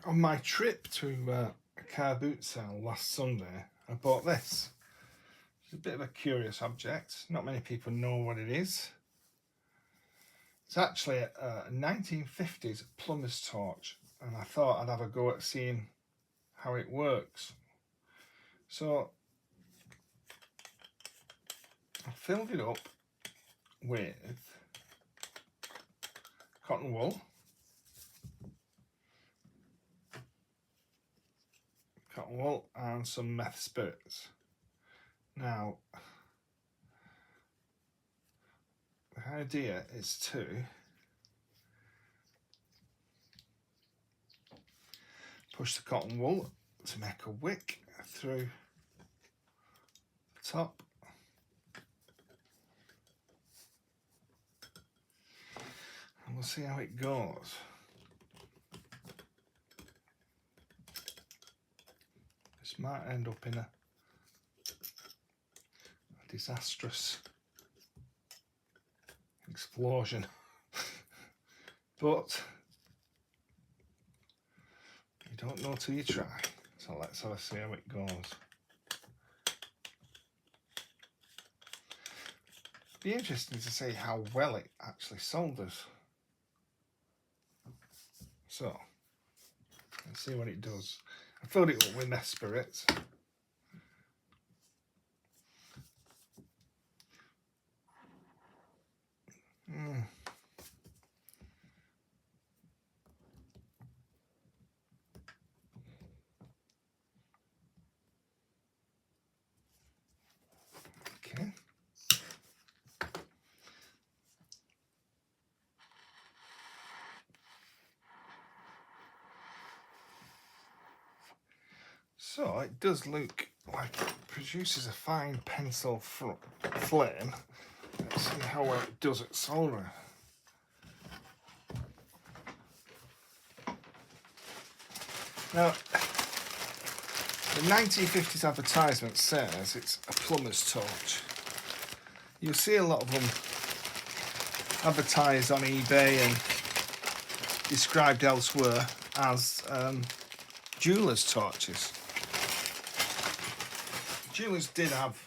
On my trip to a car boot sale last Sunday, I bought this. It's a bit of a curious object. Not many people know what it is. It's actually a 1950s plumber's torch, and I thought I'd have a go at seeing how it works. So I filled it up with cotton wool, and some meth spirits. Now, the idea is to push the cotton wool to make a wick through the top, and we'll see how it goes. This might end up in a disastrous explosion, but you don't know till you try. So let's have a see how it goes. Be interesting to see how well it actually solders. So let's see what it does. I filled it up with meth spirits. Okay. So it does look like it produces a fine pencil flame. Let's see how well it does at soldering. Now, the 1950s advertisement says it's a plumber's torch. You'll see a lot of them advertised on eBay and described elsewhere as jeweller's torches. Jewellers did have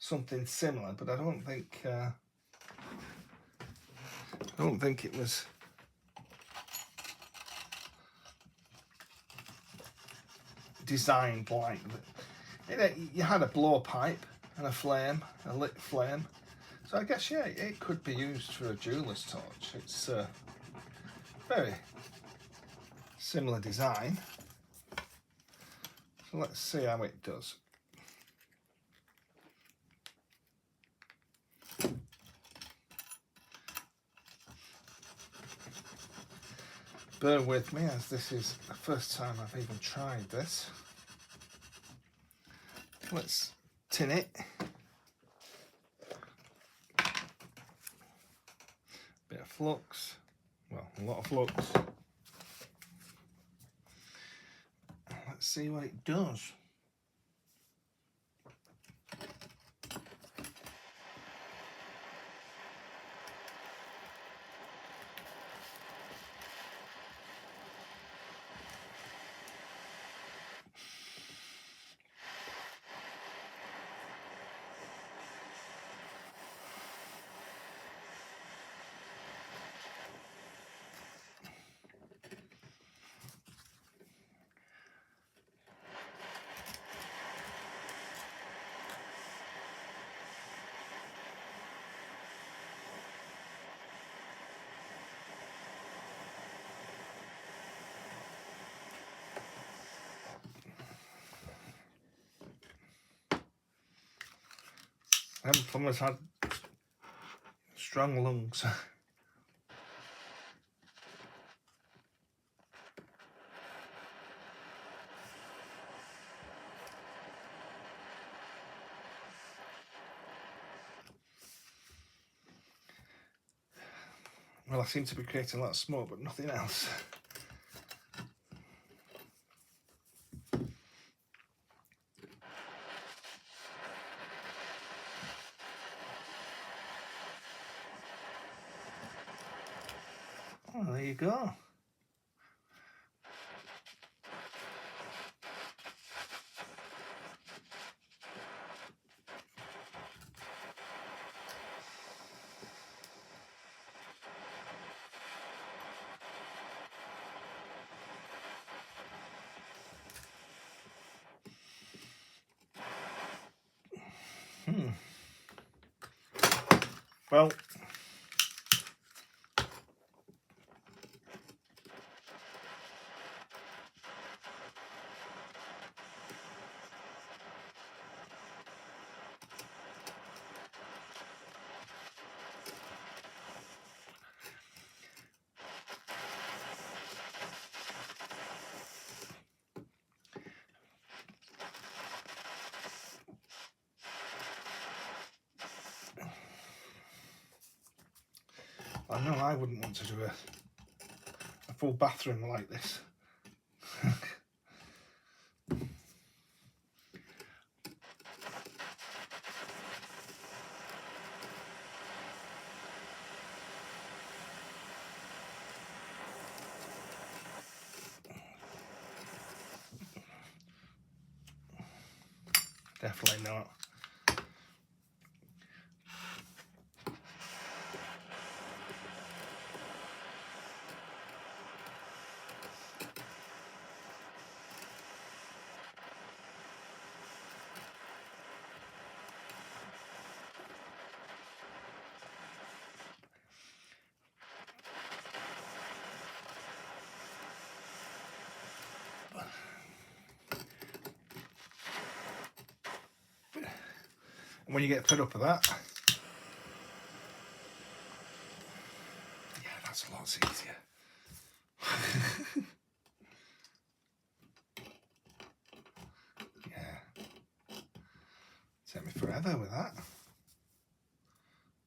something similar, but I don't think it was designed like that. You had a blowpipe and a flame, a lit flame. So I guess, yeah, it could be used for a jeweller's torch. It's very similar design. So let's see how it does. Bear with me, as this is the first time I've even tried this. Let's tin it. Bit of flux, well, a lot of flux. Let's see what it does. Them plumbers had strong lungs. Well, I seem to be creating a lot of smoke, but nothing else. Oh, there you go. Well, I know I wouldn't want to do a full bathroom like this. Definitely not. And when you get fed up with that, yeah, that's a lot easier. Yeah, take me forever with that,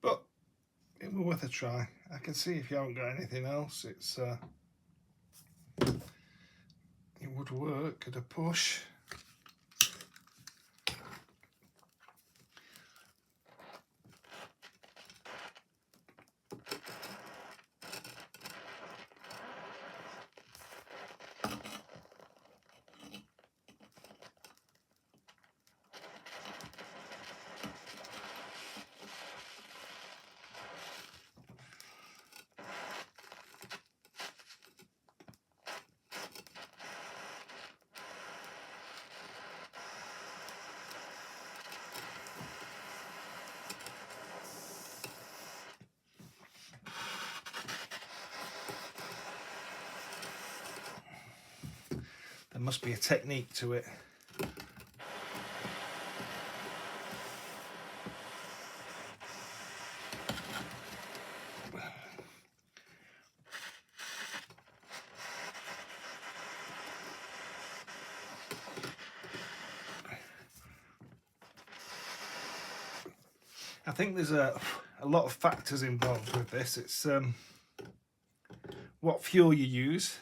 but it was worth a try. I can see if you haven't got anything else, it's it would work at a push. There must be a technique to it. I think there's a lot of factors involved with this. It's what fuel you use.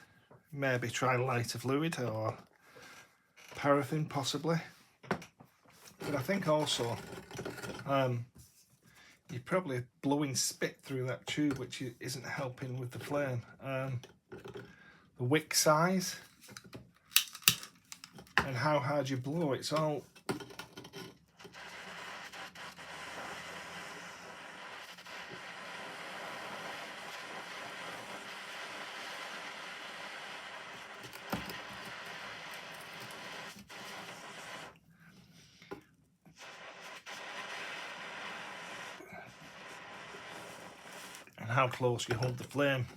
Maybe try lighter fluid or paraffin possibly. But I think also you're probably blowing spit through that tube, which isn't helping with the flame. The wick size and how hard you blow, it's all and how close you hold the flame.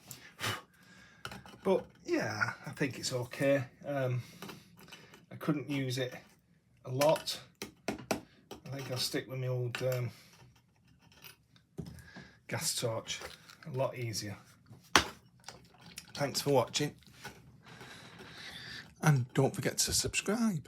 But yeah, I think it's okay. I couldn't use it a lot. I think I'll stick with my old gas torch, a lot easier. Thanks for watching, and don't forget to subscribe.